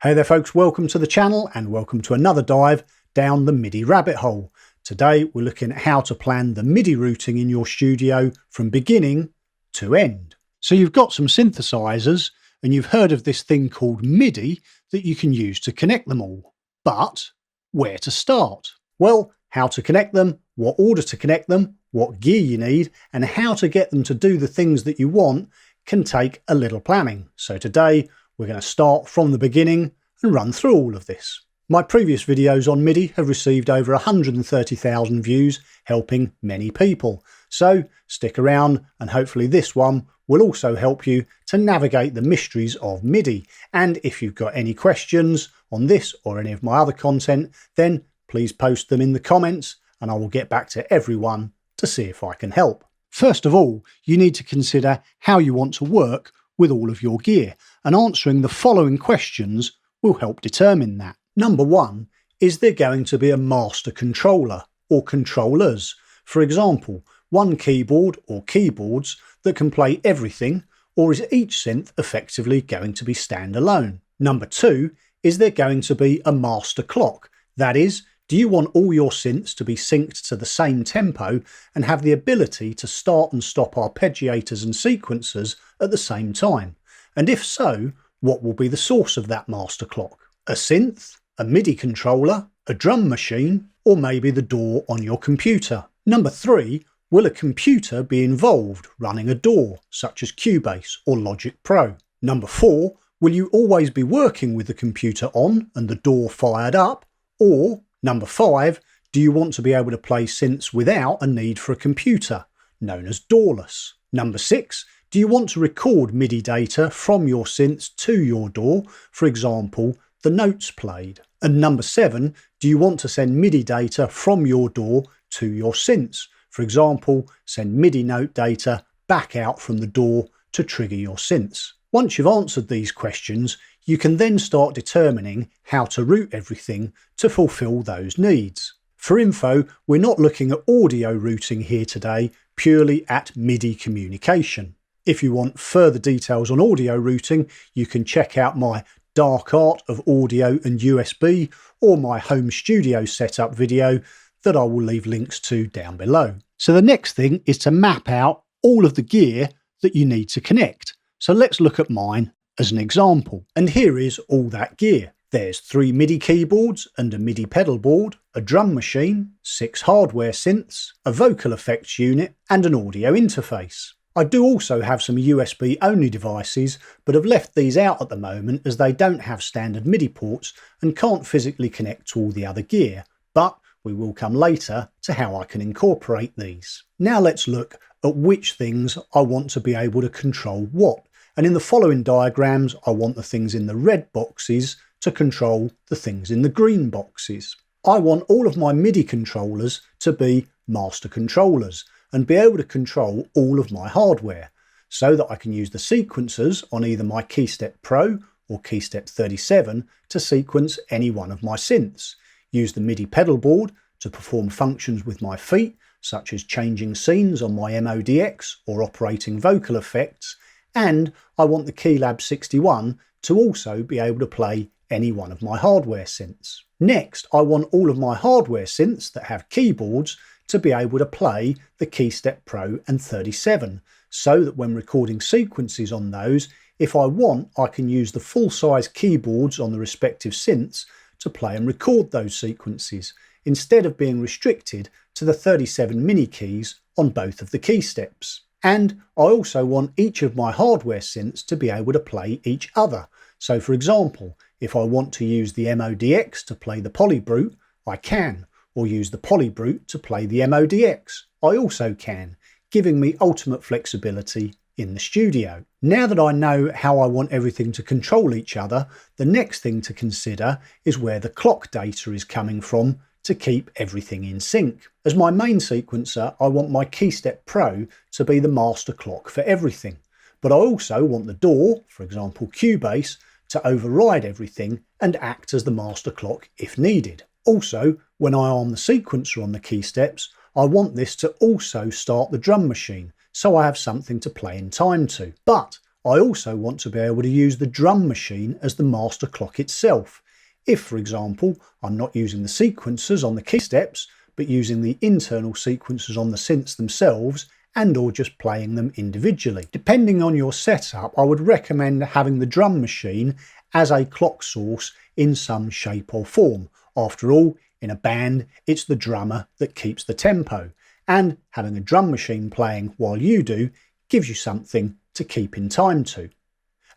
Hey there folks, welcome to the channel and welcome to another dive down the MIDI rabbit hole. Today we're looking at how to plan the MIDI routing in your studio from beginning to end. So you've got some synthesizers and you've heard of this thing called MIDI that you can use to connect them all. But where to start? Well, how to connect them, what order to connect them, what gear you need, and how to get them to do the things that you want can take a little planning. So today we're going to start from the beginning and run through all of this. My previous videos on MIDI have received over 130,000 views, helping many people. So stick around and hopefully this one will also help you to navigate the mysteries of MIDI. And if you've got any questions on this or any of my other content, then please post them in the comments and I will get back to everyone to see if I can help. First of all, you need to consider how you want to work with all of your gear, and answering the following questions will help determine that. Number one, is there going to be a master controller or controllers? For example, one keyboard or keyboards that can play everything, or is each synth effectively going to be standalone? Number two, is there going to be a master clock? That is, do you want all your synths to be synced to the same tempo and have the ability to start and stop arpeggiators and sequencers at the same time? And if so, what will be the source of that master clock? A synth, a MIDI controller, a drum machine, or maybe the DAW on your computer? Number three, will a computer be involved running a DAW, such as Cubase or Logic Pro? Number four, will you always be working with the computer on and the DAW fired up? Or number five, do you want to be able to play synths without a need for a computer, known as DAWless? Number six, do you want to record MIDI data from your synths to your DAW, for example, the notes played? And number seven, do you want to send MIDI data from your DAW to your synths? For example, send MIDI note data back out from the DAW to trigger your synths. Once you've answered these questions, you can then start determining how to route everything to fulfill those needs. For info, we're not looking at audio routing here today, purely at MIDI communication. If you want further details on audio routing, you can check out my Dark Art of Audio and USB or my home studio setup video that I will leave links to down below. So the next thing is to map out all of the gear that you need to connect. So let's look at mine as an example. And here is all that gear. There's 3 MIDI keyboards and a MIDI pedal board, a drum machine, 6 hardware synths, a vocal effects unit, and an audio interface. I do also have some USB only devices, but have left these out at the moment as they don't have standard MIDI ports and can't physically connect to all the other gear, but we will come later to how I can incorporate these. Now let's look at which things I want to be able to control what. And in the following diagrams, I want the things in the red boxes to control the things in the green boxes. I want all of my MIDI controllers to be master controllers and be able to control all of my hardware so that I can use the sequencers on either my KeyStep Pro or KeyStep 37 to sequence any one of my synths, use the MIDI pedal board to perform functions with my feet, such as changing scenes on my MODX or operating vocal effects, and I want the Keylab 61 to also be able to play any one of my hardware synths. Next, I want all of my hardware synths that have keyboards to be able to play the KeyStep Pro and 37, so that when recording sequences on those, if I want, I can use the full-size keyboards on the respective synths to play and record those sequences, instead of being restricted to the 37 mini keys on both of the key steps. And I also want each of my hardware synths to be able to play each other. So for example, if I want to use the MODX to play the Polybrute, I can, or use the Polybrute to play the MODX. I also can, giving me ultimate flexibility in the studio. Now that I know how I want everything to control each other, the next thing to consider is where the clock data is coming from to keep everything in sync. As my main sequencer, I want my KeyStep Pro to be the master clock for everything, but I also want the DAW, for example Cubase, to override everything and act as the master clock if needed. Also, when I arm the sequencer on the key steps, I want this to also start the drum machine, so I have something to play in time to. But I also want to be able to use the drum machine as the master clock itself. If, for example, I'm not using the sequencers on the key steps, but using the internal sequencers on the synths themselves, and or just playing them individually. Depending on your setup, I would recommend having the drum machine as a clock source in some shape or form. After all, in a band, it's the drummer that keeps the tempo, and having a drum machine playing while you do gives you something to keep in time to.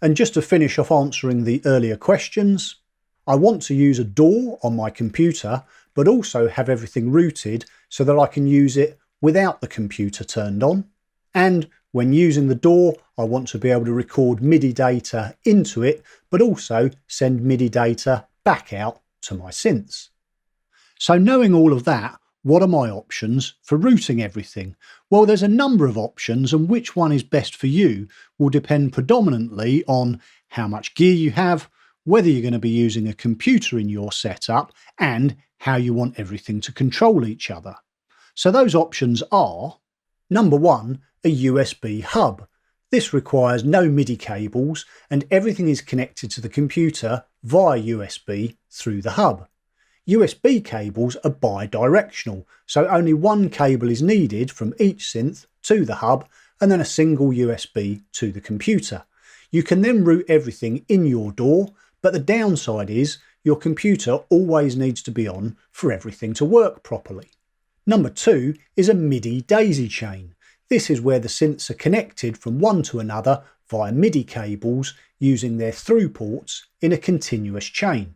And just to finish off answering the earlier questions, I want to use a DAW on my computer, but also have everything routed so that I can use it without the computer turned on. And when using the DAW, I want to be able to record MIDI data into it, but also send MIDI data back out to my synths. So knowing all of that, what are my options for routing everything? Well, there's a number of options, and which one is best for you will depend predominantly on how much gear you have, whether you're going to be using a computer in your setup, and how you want everything to control each other. So those options are: number one, a USB hub. This requires no MIDI cables and everything is connected to the computer via USB through the hub. USB cables are bi-directional, so only one cable is needed from each synth to the hub and then a single USB to the computer. You can then route everything in your DAW, but the downside is your computer always needs to be on for everything to work properly. Number two is a MIDI daisy chain. This is where the synths are connected from one to another via MIDI cables using their through ports in a continuous chain.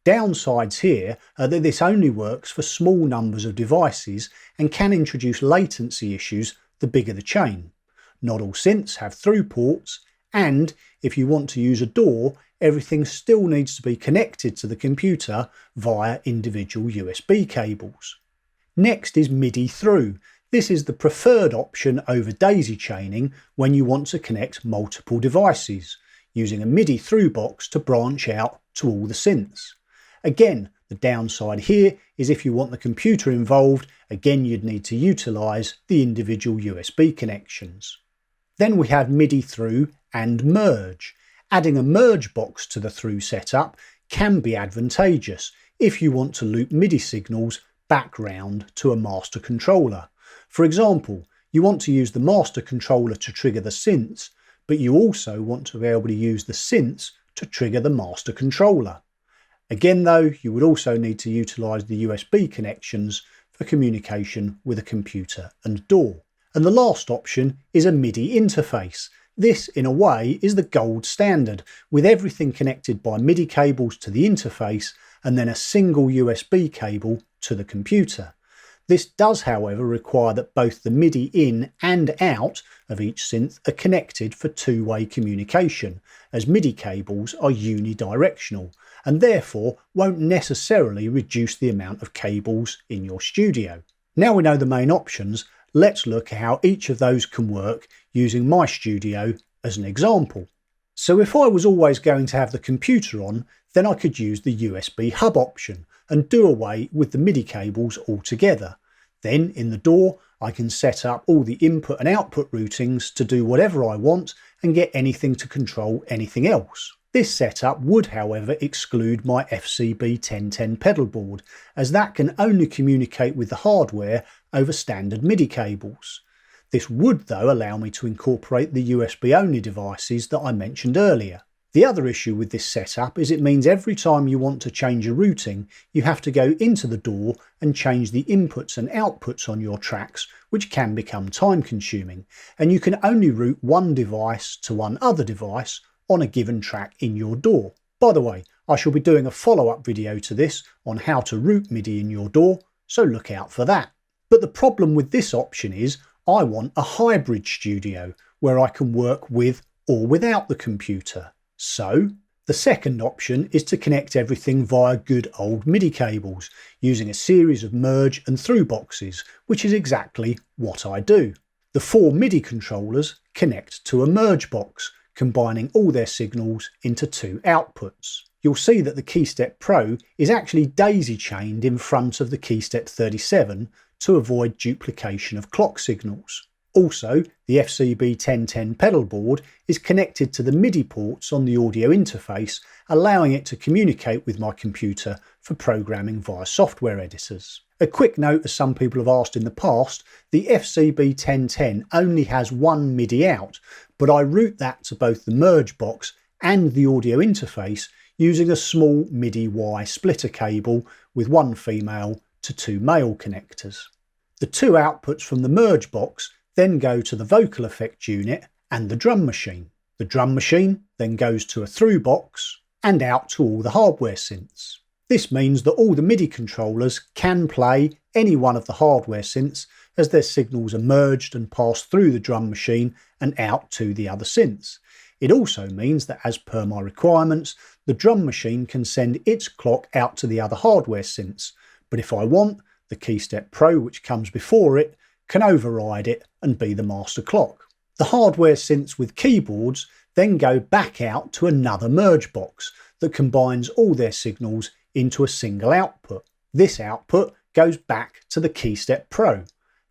Downsides here are that this only works for small numbers of devices and can introduce latency issues the bigger the chain. Not all synths have through ports, and if you want to use a DAW, everything still needs to be connected to the computer via individual USB cables. Next is MIDI Thru. This is the preferred option over daisy chaining when you want to connect multiple devices, using a MIDI Thru box to branch out to all the synths. Again, the downside here is if you want the computer involved, again you'd need to utilise the individual USB connections. Then we have MIDI Thru and Merge. Adding a merge box to the Thru setup can be advantageous if you want to loop MIDI signals back round to a master controller. For example, you want to use the master controller to trigger the synths, but you also want to be able to use the synths to trigger the master controller. Again though, you would also need to utilise the USB connections for communication with a computer and DAW. And the last option is a MIDI interface. This, in a way, is the gold standard, with everything connected by MIDI cables to the interface and then a single USB cable to the computer. This does, however, require that both the MIDI in and out of each synth are connected for two-way communication, as MIDI cables are unidirectional and therefore won't necessarily reduce the amount of cables in your studio. Now we know the main options, let's look at how each of those can work using my studio as an example. So if I was always going to have the computer on, then I could use the USB hub option and do away with the MIDI cables altogether. Then in the DAW, I can set up all the input and output routings to do whatever I want and get anything to control anything else. This setup would, however, exclude my FCB 1010 pedal board, as that can only communicate with the hardware over standard MIDI cables. This would, though, allow me to incorporate the USB-only devices that I mentioned earlier. The other issue with this setup is it means every time you want to change a routing, you have to go into the DAW and change the inputs and outputs on your tracks, which can become time-consuming, and you can only route one device to one other device on a given track in your DAW. By the way, I shall be doing a follow-up video to this on how to route MIDI in your DAW, so look out for that. But the problem with this option is I want a hybrid studio where I can work with or without the computer. So the second option is to connect everything via good old MIDI cables using a series of merge and through boxes, which is exactly what I do. The 4 MIDI controllers connect to a merge box, combining all their signals into 2 outputs. You'll see that the KeyStep Pro is actually daisy chained in front of the KeyStep 37 to avoid duplication of clock signals. Also, the FCB 1010 pedal board is connected to the MIDI ports on the audio interface, allowing it to communicate with my computer for programming via software editors. A quick note, as some people have asked in the past, the FCB 1010 only has one MIDI out, but I route that to both the merge box and the audio interface using a small MIDI Y splitter cable with one female to two male connectors. The two outputs from the merge box then go to the vocal effect unit and the drum machine. The drum machine then goes to a through box and out to all the hardware synths. This means that all the MIDI controllers can play any one of the hardware synths as their signals are merged and passed through the drum machine and out to the other synths. It also means that, as per my requirements, the drum machine can send its clock out to the other hardware synths, but if I want, the KeyStep Pro, which comes before it, can override it and be the master clock. The hardware synths with keyboards then go back out to another merge box that combines all their signals into a single output. This output goes back to the KeyStep Pro.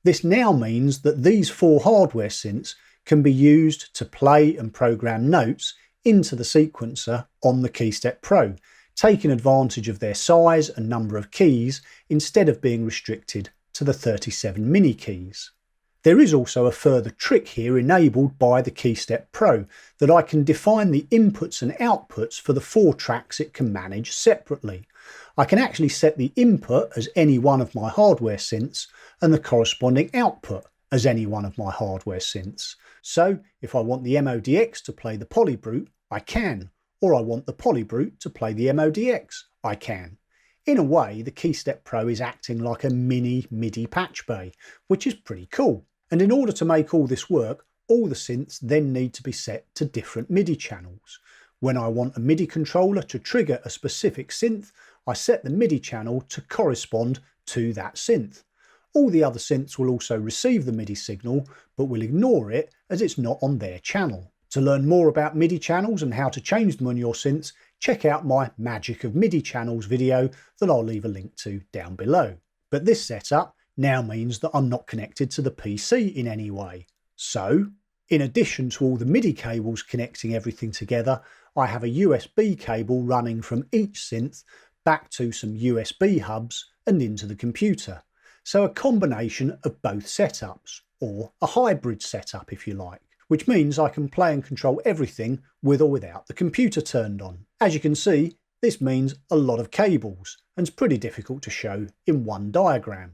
This now means that these four hardware synths can be used to play and program notes into the sequencer on the KeyStep Pro, taking advantage of their size and number of keys instead of being restricted to the 37 mini keys. There is also a further trick here enabled by the KeyStep Pro, that I can define the inputs and outputs for the four tracks it can manage separately. I can actually set the input as any one of my hardware synths and the corresponding output as any one of my hardware synths. So if I want the MODX to play the Polybrute, I can, or I want the Polybrute to play the MODX, I can. In a way, the KeyStep Pro is acting like a mini MIDI patch bay, which is pretty cool. And in order to make all this work, all the synths then need to be set to different MIDI channels. When I want a MIDI controller to trigger a specific synth, I set the MIDI channel to correspond to that synth. All the other synths will also receive the MIDI signal, but will ignore it as it's not on their channel. To learn more about MIDI channels and how to change them on your synths, check out my Magic of MIDI Channels video that I'll leave a link to down below. But this setup now means that I'm not connected to the PC in any way. So, in addition to all the MIDI cables connecting everything together, I have a USB cable running from each synth back to some USB hubs and into the computer. So a combination of both setups, or a hybrid setup if you like, which means I can play and control everything with or without the computer turned on. As you can see, this means a lot of cables and it's pretty difficult to show in one diagram.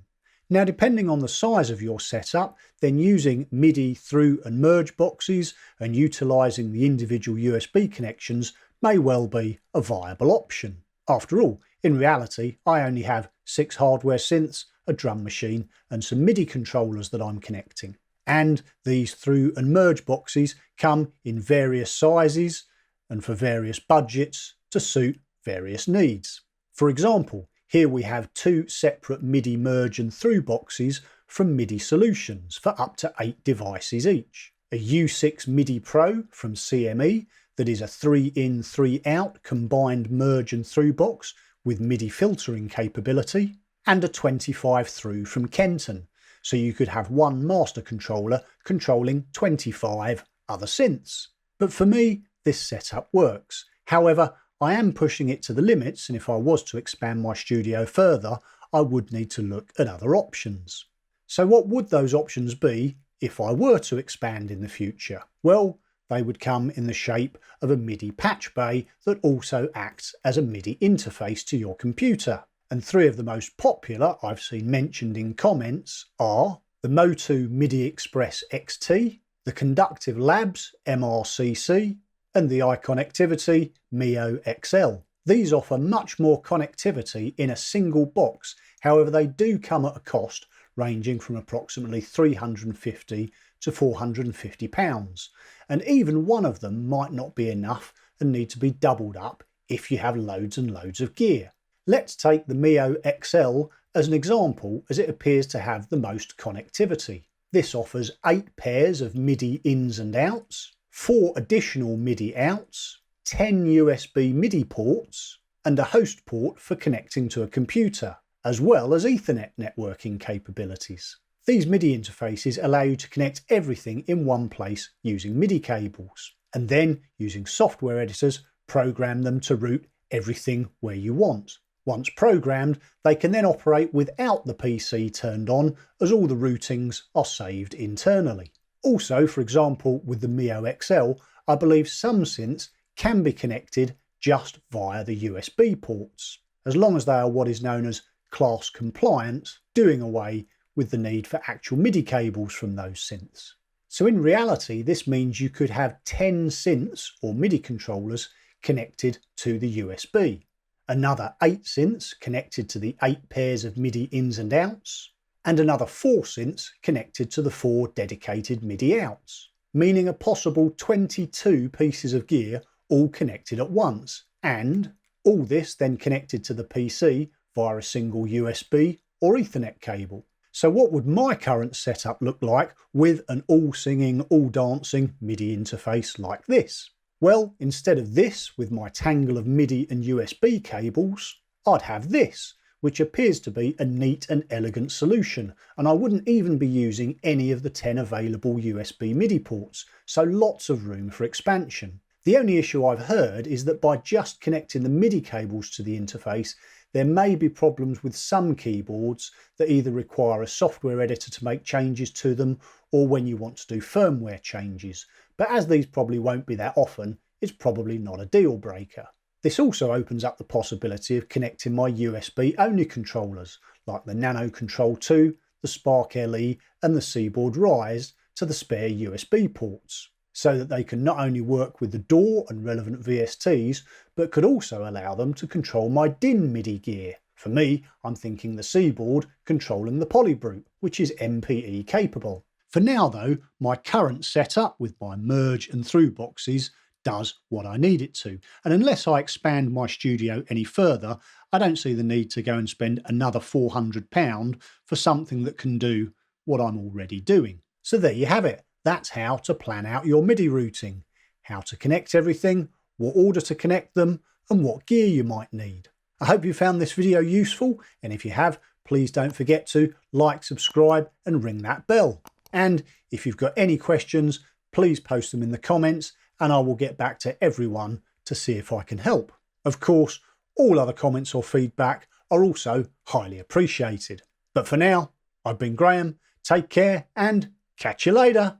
Now, depending on the size of your setup, then using MIDI through and merge boxes and utilising the individual USB connections may well be a viable option. After all, in reality, I only have 6 hardware synths, a drum machine and some MIDI controllers that I'm connecting. And these through and merge boxes come in various sizes and for various budgets to suit various needs. For example, here we have 2 separate MIDI merge and through boxes from MIDI Solutions for up to 8 devices each. A U6 MIDI Pro from CME that is a 3-in 3-out combined merge and through box with MIDI filtering capability, and a 25 through from Kenton, so you could have one master controller controlling 25 other synths. But for me, this setup works. However, I am pushing it to the limits, and if I was to expand my studio further, I would need to look at other options. So what would those options be if I were to expand in the future? Well, they would come in the shape of a MIDI patch bay that also acts as a MIDI interface to your computer. And 3 of the most popular I've seen mentioned in comments are the Motu MIDI Express XT, the Conductive Labs MRCC, and the iConnectivity Mio XL. These offer much more connectivity in a single box, however they do come at a cost ranging from approximately £350 to £450, and even one of them might not be enough and need to be doubled up if you have loads and loads of gear. Let's take the Mio XL as an example, as it appears to have the most connectivity. This offers 8 pairs of MIDI ins and outs, 4 additional MIDI outs, 10 USB MIDI ports, and a host port for connecting to a computer, as well as Ethernet networking capabilities. These MIDI interfaces allow you to connect everything in one place using MIDI cables, and then, using software editors, program them to route everything where you want. Once programmed, they can then operate without the PC turned on, as all the routings are saved internally. Also, for example, with the Mio XL, I believe some synths can be connected just via the USB ports, as long as they are what is known as class compliant, doing away with the need for actual MIDI cables from those synths. So in reality, this means you could have 10 synths or MIDI controllers connected to the USB, another 8 synths connected to the 8 pairs of MIDI ins and outs, and another 4 synths connected to the 4 dedicated MIDI outs, meaning a possible 22 pieces of gear all connected at once, and all this then connected to the PC via a single USB or Ethernet cable. So what would my current setup look like with an all singing, all dancing MIDI interface like this? Well, instead of this with my tangle of MIDI and USB cables, I'd have this, which appears to be a neat and elegant solution, and I wouldn't even be using any of the 10 available USB MIDI ports, so lots of room for expansion. The only issue I've heard is that by just connecting the MIDI cables to the interface, there may be problems with some keyboards that either require a software editor to make changes to them, or when you want to do firmware changes. But as these probably won't be that often, it's probably not a deal breaker. This also opens up the possibility of connecting my USB only controllers, like the Nano Control 2, the Spark LE and the Seaboard Rise, to the spare USB ports, so that they can not only work with the DAW and relevant VSTs, but could also allow them to control my DIN MIDI gear. For me, I'm thinking the Seaboard controlling the Polybrute, which is MPE capable. For now though, my current setup with my Merge and Thru boxes does what I need it to, and unless I expand my studio any further, I don't see the need to go and spend another £400 for something that can do what I'm already doing. So there you have it. That's how to plan out your MIDI routing, how to connect everything, what order to connect them, and what gear you might need. I hope you found this video useful, and if you have, please don't forget to like, subscribe, and ring that bell. And if you've got any questions, please post them in the comments, and I will get back to everyone to see if I can help. Of course, all other comments or feedback are also highly appreciated. But for now, I've been Graham, take care, and catch you later.